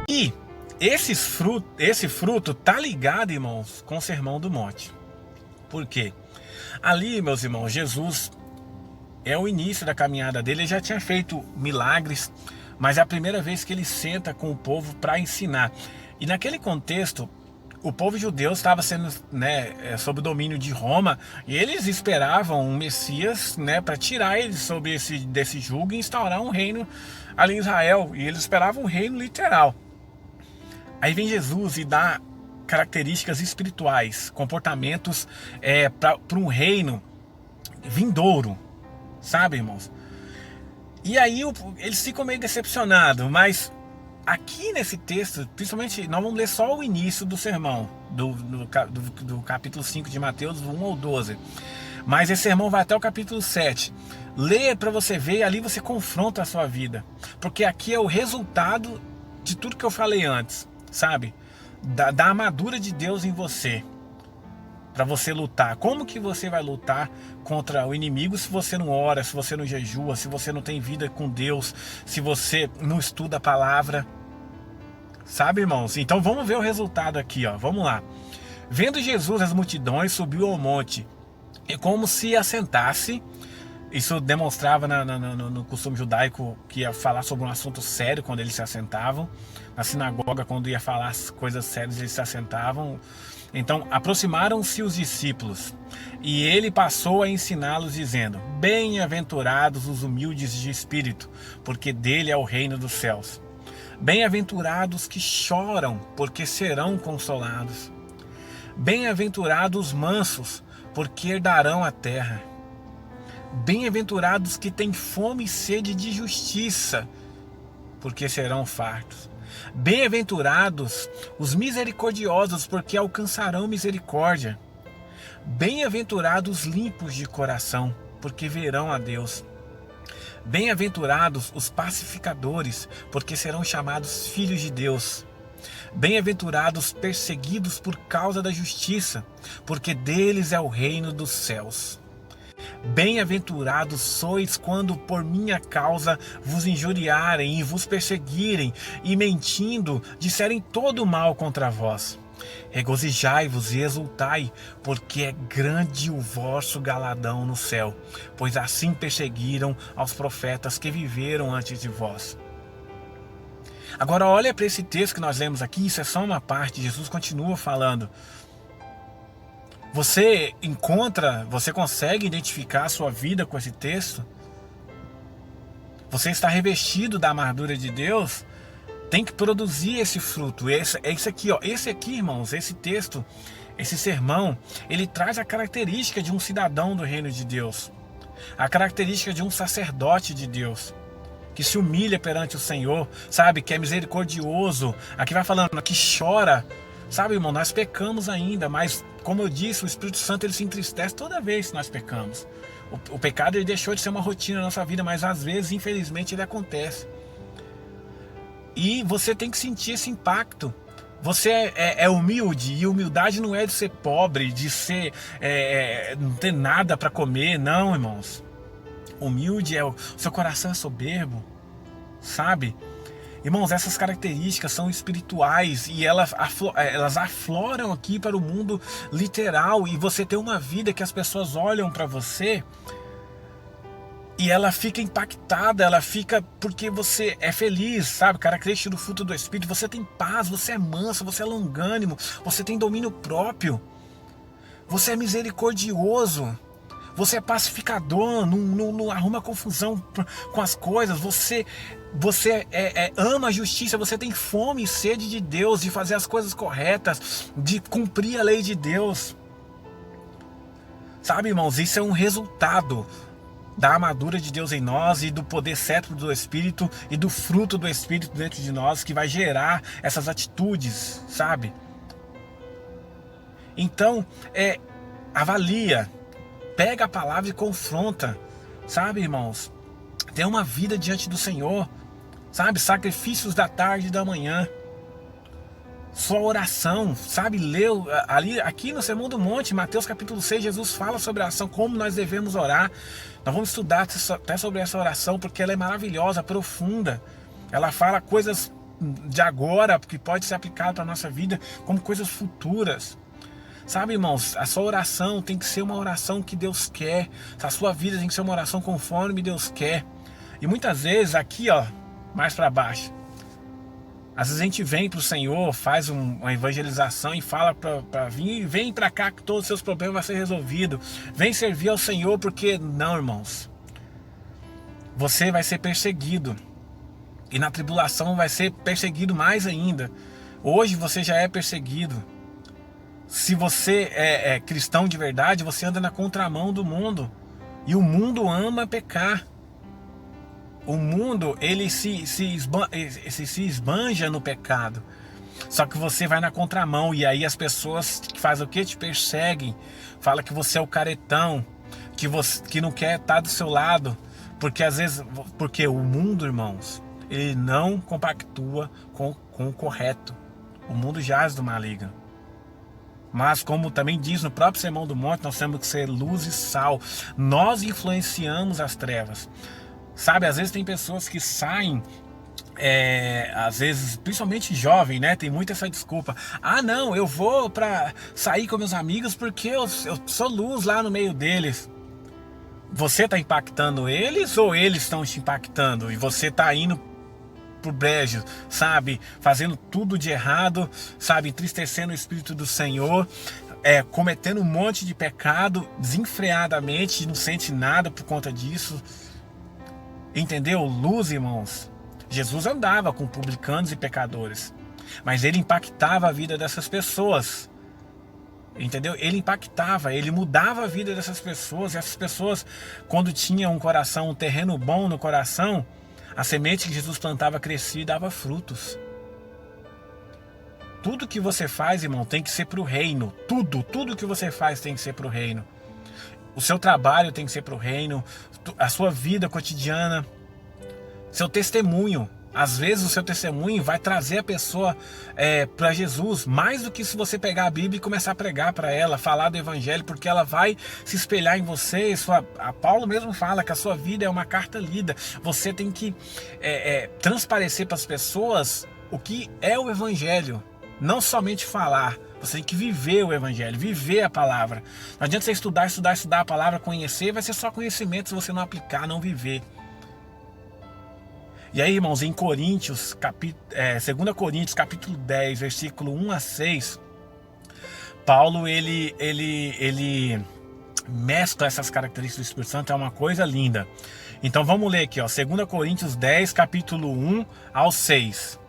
E esse fruto tá ligado, irmãos, com o Sermão do Monte. Por quê? Ali, meus irmãos, Jesus é o início da caminhada dele. Ele já tinha feito milagres, mas é a primeira vez que ele senta com o povo para ensinar. E naquele contexto, o povo judeu estava sendo, sob o domínio de Roma, e eles esperavam um Messias, para tirar eles desse jugo e instaurar um reino ali em Israel. E eles esperavam um reino literal. Aí vem Jesus e dá características espirituais, comportamentos para um reino vindouro, sabe, irmãos? E aí eles ficam meio decepcionados, mas aqui nesse texto, principalmente, nós vamos ler só o início do sermão, do capítulo 5 de Mateus, 1 ao 12. Mas esse sermão vai até o capítulo 7. Leia para você ver, ali você confronta a sua vida. Porque aqui é o resultado de tudo que eu falei antes, sabe? Da armadura de Deus em você, para você lutar. Como que você vai lutar contra o inimigo se você não ora, se você não jejua, se você não tem vida com Deus, se você não estuda a palavra? Sabe, irmãos? Então vamos ver o resultado aqui, ó. Vamos lá. Vendo Jesus as multidões, subiu ao monte, e como se assentasse. Isso demonstrava no costume judaico que ia falar sobre um assunto sério quando eles se assentavam. Na sinagoga, quando ia falar coisas sérias, eles se assentavam. Então aproximaram-se os discípulos, e ele passou a ensiná-los, dizendo: Bem-aventurados os humildes de espírito, porque dele é o reino dos céus. Bem-aventurados que choram, porque serão consolados. Bem-aventurados os mansos, porque herdarão a terra. Bem-aventurados que têm fome e sede de justiça, porque serão fartos. Bem-aventurados os misericordiosos, porque alcançarão misericórdia. Bem-aventurados os limpos de coração, porque verão a Deus. Bem-aventurados os pacificadores, porque serão chamados filhos de Deus. Bem-aventurados perseguidos por causa da justiça, porque deles é o reino dos céus. Bem-aventurados sois quando por minha causa vos injuriarem e vos perseguirem, e mentindo disserem todo mal contra vós. Regozijai-vos e exultai, porque é grande o vosso galardão no céu, pois assim perseguiram aos profetas que viveram antes de vós. Agora olha para esse texto que nós lemos aqui, isso é só uma parte. Jesus continua falando. Você consegue identificar a sua vida com esse texto? Você está revestido da armadura de Deus? Tem que produzir esse fruto. Esse aqui, ó. Esse aqui, irmãos, esse texto, esse sermão, ele traz a característica de um cidadão do reino de Deus. A característica de um sacerdote de Deus, que se humilha perante o Senhor, sabe? Que é misericordioso. Aqui vai falando, que chora. Sabe, irmão, nós pecamos ainda, mas como eu disse, o Espírito Santo ele se entristece toda vez que nós pecamos. O pecado ele deixou de ser uma rotina na nossa vida, mas às vezes, infelizmente, ele acontece. E você tem que sentir esse impacto. Você é humilde, e humildade não é de ser pobre, de ser não ter nada para comer, não, irmãos. Humilde o seu coração é soberbo, sabe? Irmãos, essas características são espirituais e elas afloram aqui para o mundo literal. E você tem uma vida que as pessoas olham para você e ela fica impactada, ela fica porque você é feliz, sabe? Característica do fruto do Espírito. Você tem paz, você é manso, você é longânimo, você tem domínio próprio, você é misericordioso. Você é pacificador, não arruma confusão com as coisas. Você ama a justiça, você tem fome e sede de Deus, de fazer as coisas corretas, de cumprir a lei de Deus. Sabe, irmãos, isso é um resultado da armadura de Deus em nós e do poder certo do Espírito e do fruto do Espírito dentro de nós, que vai gerar essas atitudes, sabe? Então, avalia. Pega a palavra e confronta, sabe, irmãos? Tem uma vida diante do Senhor, sabe? Sacrifícios da tarde e da manhã. Sua oração, sabe? Leu aqui no Sermão do Monte, Mateus capítulo 6, Jesus fala sobre a oração, como nós devemos orar. Nós vamos estudar até sobre essa oração, porque ela é maravilhosa, profunda. Ela fala coisas de agora, que pode ser aplicado para a nossa vida, como coisas futuras. Sabe, irmãos, a sua oração tem que ser uma oração que Deus quer. A sua vida tem que ser uma oração conforme Deus quer. E muitas vezes, aqui, ó, mais para baixo, às vezes a gente vem para o Senhor, faz uma evangelização e fala para vir, vem para cá que todos os seus problemas vão ser resolvidos. Vem servir ao Senhor, porque não, irmãos. Você vai ser perseguido. E na tribulação vai ser perseguido mais ainda. Hoje você já é perseguido. Se você é cristão de verdade, você anda na contramão do mundo. E o mundo ama pecar. O mundo, ele se esbanja no pecado. Só que você vai na contramão. E aí as pessoas que fazem o quê? Te perseguem. Fala que você é o caretão. Que não quer estar do seu lado. Porque às vezes... Porque o mundo, irmãos, ele não compactua com o correto. O mundo jaz do maligno. Mas como também diz no próprio Sermão do Monte, nós temos que ser luz e sal. Nós influenciamos as trevas. Sabe, às vezes tem pessoas que saem, às vezes, principalmente jovem, né? Tem muito essa desculpa. Ah, não, eu vou pra sair com meus amigos porque eu sou luz lá no meio deles. Você está impactando eles ou eles estão te impactando? E você está indo pro brejo, sabe? Fazendo tudo de errado, sabe? Entristecendo o Espírito do Senhor, cometendo um monte de pecado desenfreadamente, não sente nada por conta disso. Entendeu? Luz, irmãos. Jesus andava com publicanos e pecadores, mas ele impactava a vida dessas pessoas. Entendeu? Ele impactava, ele mudava a vida dessas pessoas. E essas pessoas, quando tinham um terreno bom no coração, a semente que Jesus plantava crescia e dava frutos. Tudo que você faz, irmão, tem que ser para o reino. Tudo que você faz tem que ser para o reino. O seu trabalho tem que ser para o reino. A sua vida cotidiana. Seu testemunho. Às vezes o seu testemunho vai trazer a pessoa para Jesus. Mais do que se você pegar a Bíblia e começar a pregar para ela. Falar do Evangelho. Porque ela vai se espelhar em você. A Paulo mesmo fala que a sua vida é uma carta lida. Você tem que transparecer para as pessoas o que é o Evangelho. Não somente falar. Você tem que viver o Evangelho, viver a palavra. Não adianta você estudar a palavra, conhecer, vai ser só conhecimento se você não aplicar, não viver. E aí, irmãos, em Coríntios, 2 Coríntios, capítulo 10, versículo 1 a 6, Paulo, ele mescla essas características do Espírito Santo, é uma coisa linda. Então vamos ler aqui, ó, 2 Coríntios 10, capítulo 1 ao 6.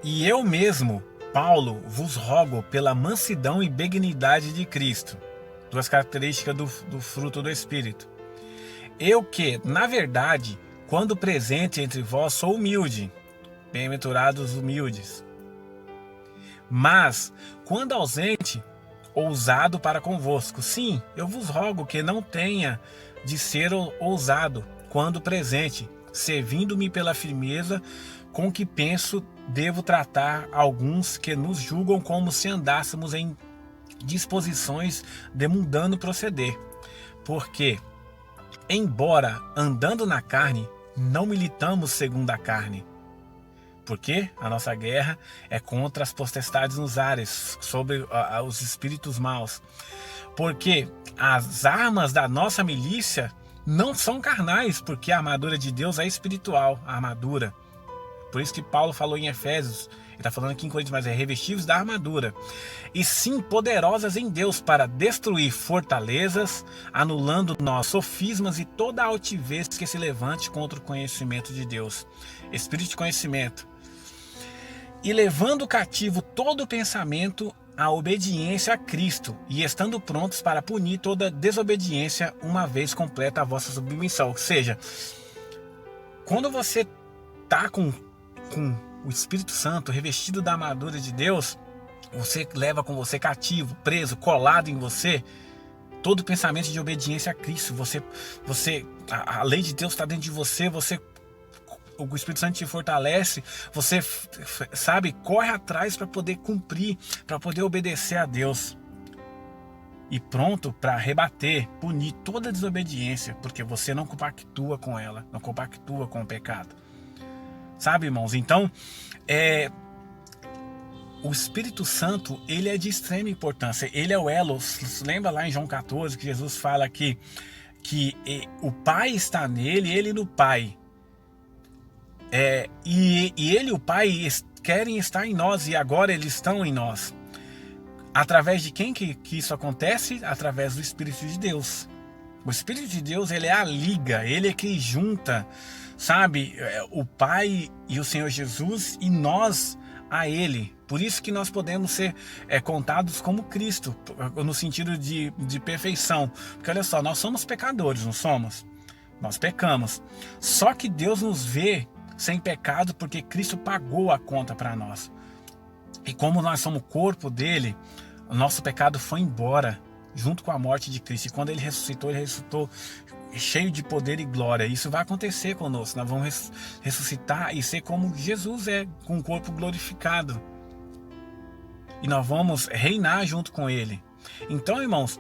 E eu mesmo, Paulo, vos rogo pela mansidão e benignidade de Cristo. Duas características do fruto do Espírito. Eu que, na verdade, quando presente entre vós, sou humilde. Bem-aventurados os humildes. Mas, quando ausente, ousado para convosco. Sim, eu vos rogo que não tenha de ser ousado quando presente, servindo-me pela firmeza com que penso devo tratar alguns que nos julgam como se andássemos em disposições de mundano proceder. Porque, embora andando na carne, não militamos segundo a carne. Porque a nossa guerra é contra as potestades nos ares, sobre os espíritos maus. Porque as armas da nossa milícia não são carnais, porque a armadura de Deus é espiritual, a armadura. Por isso que Paulo falou em Efésios, ele está falando aqui em Coríntios, mas revestidos da armadura. E sim poderosas em Deus para destruir fortalezas, anulando nós sofismas e toda altivez que se levante contra o conhecimento de Deus. Espírito de conhecimento. E levando cativo todo pensamento à obediência a Cristo, e estando prontos para punir toda desobediência, uma vez completa a vossa submissão. Ou seja, quando você está com o Espírito Santo revestido da armadura de Deus, você leva com você cativo, preso, colado em você, todo pensamento de obediência a Cristo. A lei de Deus está dentro de você, o Espírito Santo te fortalece, você, sabe, corre atrás para poder cumprir, para poder obedecer a Deus. e pronto para rebater, punir toda desobediência, porque você não compactua com ela, não compactua com o pecado. Sabe, irmãos? Então, o Espírito Santo, ele é de extrema importância. Ele é o elo. Lembra lá em João 14 que Jesus fala que o Pai está nele, ele no Pai. E ele e o Pai querem estar em nós, e agora eles estão em nós. Através de quem que isso acontece? Através do Espírito de Deus. O Espírito de Deus, ele é a liga, ele é que junta, sabe, o Pai e o Senhor Jesus e nós a Ele. Por isso que nós podemos ser contados como Cristo, no sentido de perfeição. Porque olha só, nós somos pecadores, não somos? Nós pecamos. Só que Deus nos vê sem pecado porque Cristo pagou a conta para nós. E como nós somos o corpo dele, o nosso pecado foi embora junto com a morte de Cristo. E quando ele ressuscitou cheio de poder e glória. Isso vai acontecer conosco. Nós vamos ressuscitar e ser como Jesus é, com o corpo glorificado. E nós vamos reinar junto com ele. Então, irmãos,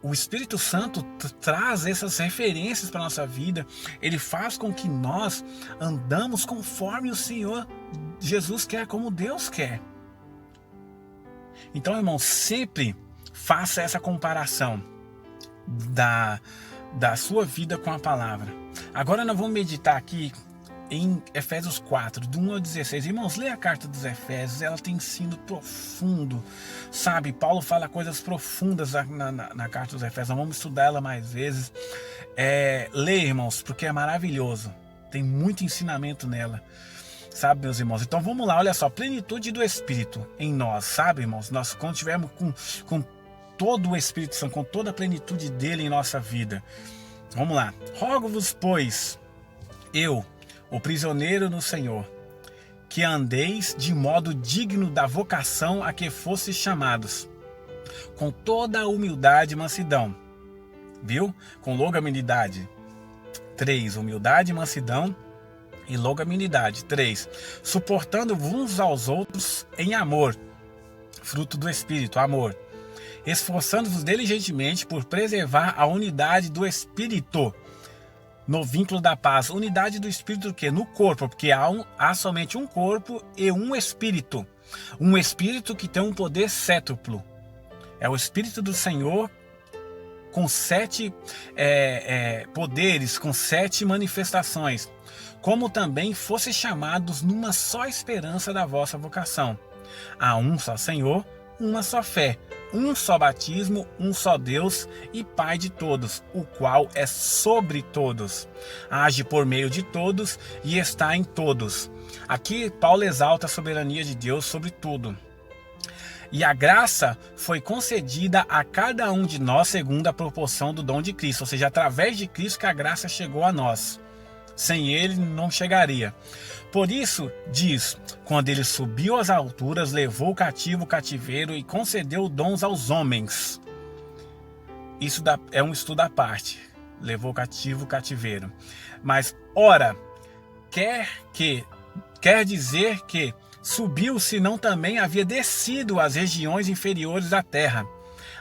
o Espírito Santo traz essas referências para a nossa vida. Ele faz com que nós andamos conforme o Senhor Jesus quer, como Deus quer. Então, irmãos, sempre faça essa comparação da sua vida com a palavra. Agora nós vamos meditar aqui em Efésios 4, do 1 ao 16. Irmãos, leia a carta dos Efésios, ela tem sido profundo, sabe? Paulo fala coisas profundas na carta dos Efésios. Nós vamos estudar ela mais vezes. Leia, irmãos, porque é maravilhoso. Tem muito ensinamento nela, sabe, meus irmãos? Então vamos lá, olha só, plenitude do Espírito em nós, sabe, irmãos? Nós, quando tivermos com todo o Espírito Santo, com toda a plenitude dele em nossa vida. Vamos lá. Rogo-vos, pois, eu, o prisioneiro no Senhor, que andeis de modo digno da vocação a que fostes chamados, com toda a humildade e mansidão. Viu? Com longanimidade. 3. Humildade, mansidão e longanimidade. 3. Suportando-vos uns aos outros em amor. Fruto do Espírito, amor. Esforçando-vos diligentemente por preservar a unidade do Espírito no vínculo da paz. Unidade do Espírito, o quê? No corpo, porque há somente um corpo e um Espírito. Um Espírito que tem um poder cétuplo. É o Espírito do Senhor com 7 poderes, com 7 manifestações. Como também fossem chamados numa só esperança da vossa vocação. Há um só Senhor, uma só fé, um só batismo, um só Deus e Pai de todos, o qual é sobre todos, age por meio de todos e está em todos. Aqui Paulo exalta a soberania de Deus sobre tudo. E a graça foi concedida a cada um de nós segundo a proporção do dom de Cristo, ou seja, através de Cristo que a graça chegou a nós. Sem ele não chegaria. Por isso, diz, quando ele subiu às alturas, levou cativo o cativeiro e concedeu dons aos homens. Isso é um estudo à parte. Levou cativo o cativeiro. Mas, ora, quer dizer que subiu, se não também havia descido às regiões inferiores da terra.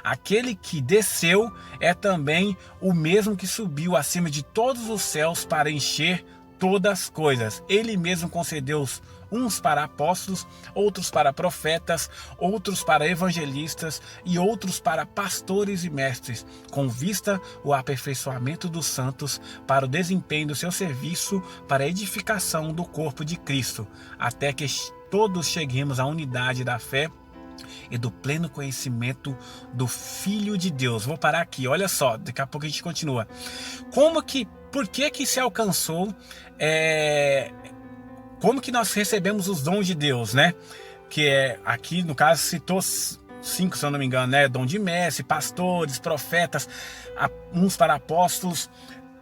Aquele que desceu é também o mesmo que subiu acima de todos os céus para encher todas as coisas. Ele mesmo concedeu uns para apóstolos, outros para profetas, outros para evangelistas e outros para pastores e mestres, com vista ao aperfeiçoamento dos santos, para o desempenho do seu serviço, para a edificação do corpo de Cristo, até que todos cheguemos à unidade da fé e do pleno conhecimento do Filho de Deus. Vou parar aqui, olha só, daqui a pouco a gente continua. Por que se alcançou, como que nós recebemos os dons de Deus, né? Que aqui no caso citou 5, se eu não me engano, né? Dom de mestre, pastores, profetas, uns para apóstolos,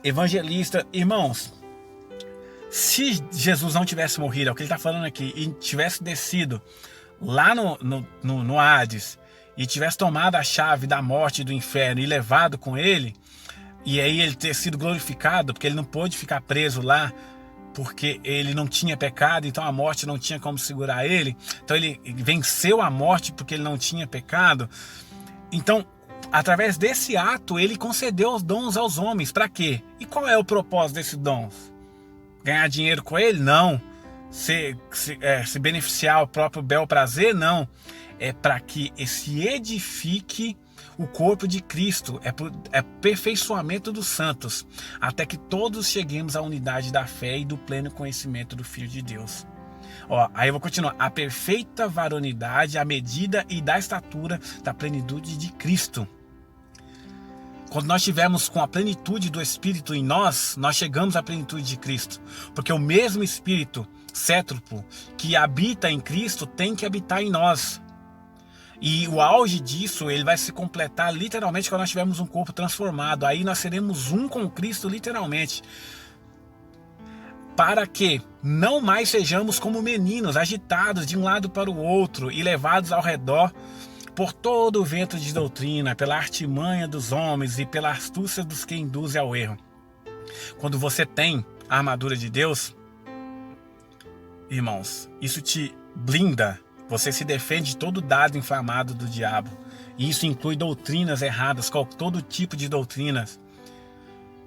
evangelistas. Irmãos, se Jesus não tivesse morrido, é o que ele está falando aqui, e tivesse descido lá no Hades e tivesse tomado a chave da morte e do inferno e levado com ele, e aí ele ter sido glorificado, porque ele não pôde ficar preso lá, porque ele não tinha pecado, então a morte não tinha como segurar ele, então ele venceu a morte porque ele não tinha pecado. Então, através desse ato, ele concedeu os dons aos homens. Para quê? E qual é o propósito desses dons? Ganhar dinheiro com ele? Não. Se beneficiar o próprio bel prazer? Não. É para que se edifique o corpo de Cristo. É aperfeiçoamento dos santos, até que todos cheguemos à unidade da fé e do pleno conhecimento do Filho de Deus. Aí eu vou continuar. A perfeita varonidade, a medida e da estatura da plenitude de Cristo. Quando nós estivermos com a plenitude do Espírito em nós, nós chegamos à plenitude de Cristo. Porque o mesmo Espírito cétuplo que habita em Cristo tem que habitar em nós. E o auge disso, ele vai se completar literalmente quando nós tivermos um corpo transformado. Aí nós seremos um com Cristo literalmente. Para que não mais sejamos como meninos, agitados de um lado para o outro e levados ao redor por todo o vento de doutrina, pela artimanha dos homens e pela astúcia dos que induzem ao erro. Quando você tem a armadura de Deus, irmãos, isso te blinda. Você se defende de todo dado inflamado do diabo. E isso inclui doutrinas erradas, todo tipo de doutrinas.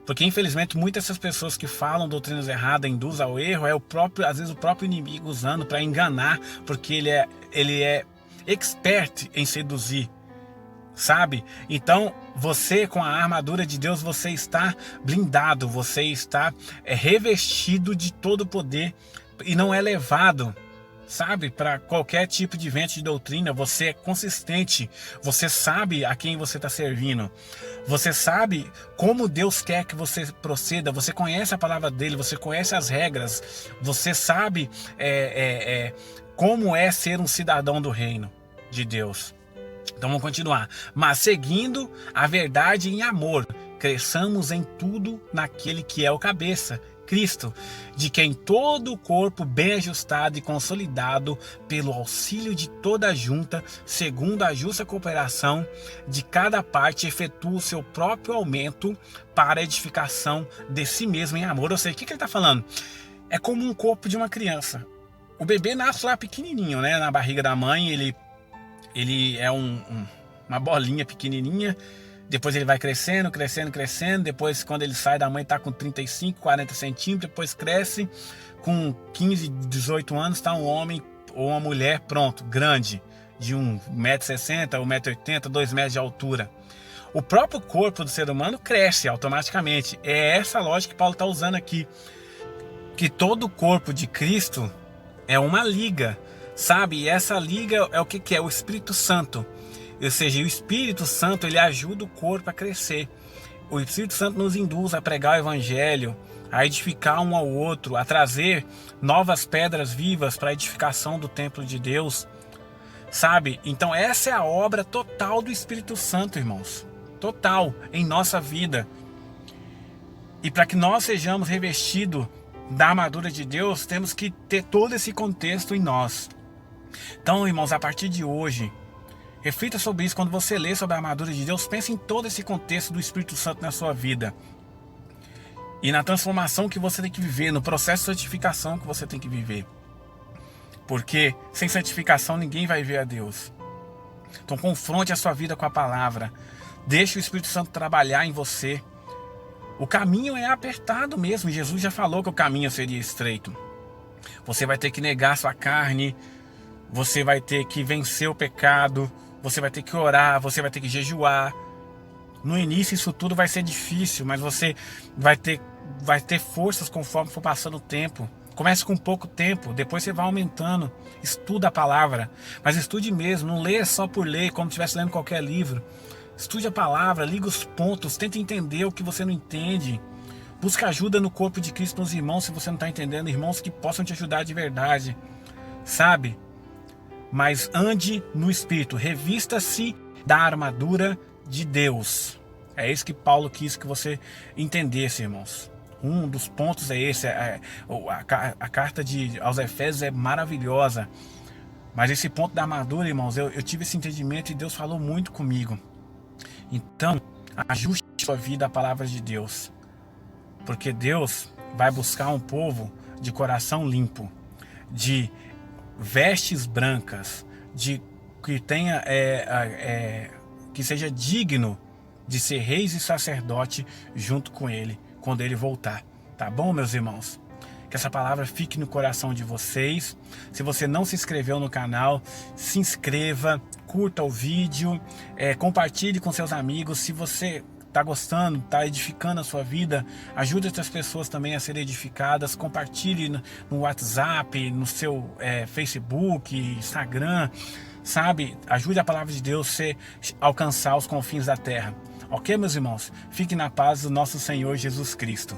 Porque infelizmente muitas dessas pessoas que falam doutrinas erradas, induzem ao erro, às vezes o próprio inimigo usando para enganar, porque ele é expert em seduzir, sabe? Então você, com a armadura de Deus, você está blindado, você está revestido de todo o poder e não é levado, sabe, para qualquer tipo de vento de doutrina. Você é consistente, você sabe a quem você está servindo, você sabe como Deus quer que você proceda, você conhece a palavra dele, você conhece as regras, você sabe como é ser um cidadão do reino de Deus. Então vamos continuar. Mas seguindo a verdade em amor, cresçamos em tudo naquele que é o cabeça, Cristo, de quem todo o corpo bem ajustado e consolidado pelo auxílio de toda a junta, segundo a justa cooperação de cada parte, efetua o seu próprio aumento para a edificação de si mesmo em amor. Ou seja, o que ele está falando? É como um corpo de uma criança. O bebê nasce lá pequenininho, né? Na barriga da mãe, ele é uma bolinha pequenininha. Depois ele vai crescendo, crescendo, crescendo. Depois, quando ele sai da mãe, está com 35, 40 centímetros. Depois cresce, com 15, 18 anos, está um homem ou uma mulher, pronto, grande, de 1,60 m, 1,80 m, 2 metros de altura. O próprio corpo do ser humano cresce automaticamente. É essa lógica que Paulo está usando aqui. Que todo o corpo de Cristo é uma liga, sabe? E essa liga é o que é? O Espírito Santo. Ou seja, o Espírito Santo, ele ajuda o corpo a crescer. O Espírito Santo nos induz a pregar o Evangelho, a edificar um ao outro, a trazer novas pedras vivas para a edificação do templo de Deus, sabe? Então essa é a obra total do Espírito Santo, irmãos. Total, em nossa vida. E para que nós sejamos revestidos da armadura de Deus, temos que ter todo esse contexto em nós. Então, irmãos, a partir de hoje, reflita sobre isso. Quando você lê sobre a armadura de Deus, pense em todo esse contexto do Espírito Santo na sua vida. E na transformação que você tem que viver, no processo de santificação que você tem que viver. Porque sem santificação ninguém vai ver a Deus. Então confronte a sua vida com a palavra. Deixe o Espírito Santo trabalhar em você. O caminho é apertado mesmo. Jesus já falou que o caminho seria estreito. Você vai ter que negar a sua carne. Você vai ter que vencer o pecado. Você vai ter que orar, você vai ter que jejuar. No início isso tudo vai ser difícil, mas você vai ter forças conforme for passando o tempo. Comece com pouco tempo, depois você vai aumentando. Estuda a palavra, mas estude mesmo, não leia só por ler, como se estivesse lendo qualquer livro. Estude a palavra, liga os pontos, tente entender o que você não entende. Busque ajuda no corpo de Cristo, nos irmãos, se você não está entendendo, irmãos que possam te ajudar de verdade, sabe? Mas ande no Espírito, revista-se da armadura de Deus. É isso que Paulo quis que você entendesse, irmãos. Um dos pontos é esse. A carta aos Efésios é maravilhosa. Mas esse ponto da armadura, irmãos, eu tive esse entendimento e Deus falou muito comigo. Então, ajuste sua vida à palavra de Deus. Porque Deus vai buscar um povo de coração limpo, de vestes brancas, que tenha que seja digno de ser reis e sacerdote junto com ele, quando ele voltar. Tá bom, meus irmãos? Que essa palavra fique no coração de vocês. Se você não se inscreveu no canal, se inscreva, curta o vídeo, compartilhe com seus amigos. Se você está gostando, está edificando a sua vida, ajude outras pessoas também a serem edificadas. Compartilhe no WhatsApp, no seu Facebook, Instagram, sabe? Ajude a palavra de Deus a alcançar os confins da terra. Ok, meus irmãos? Fiquem na paz do nosso Senhor Jesus Cristo.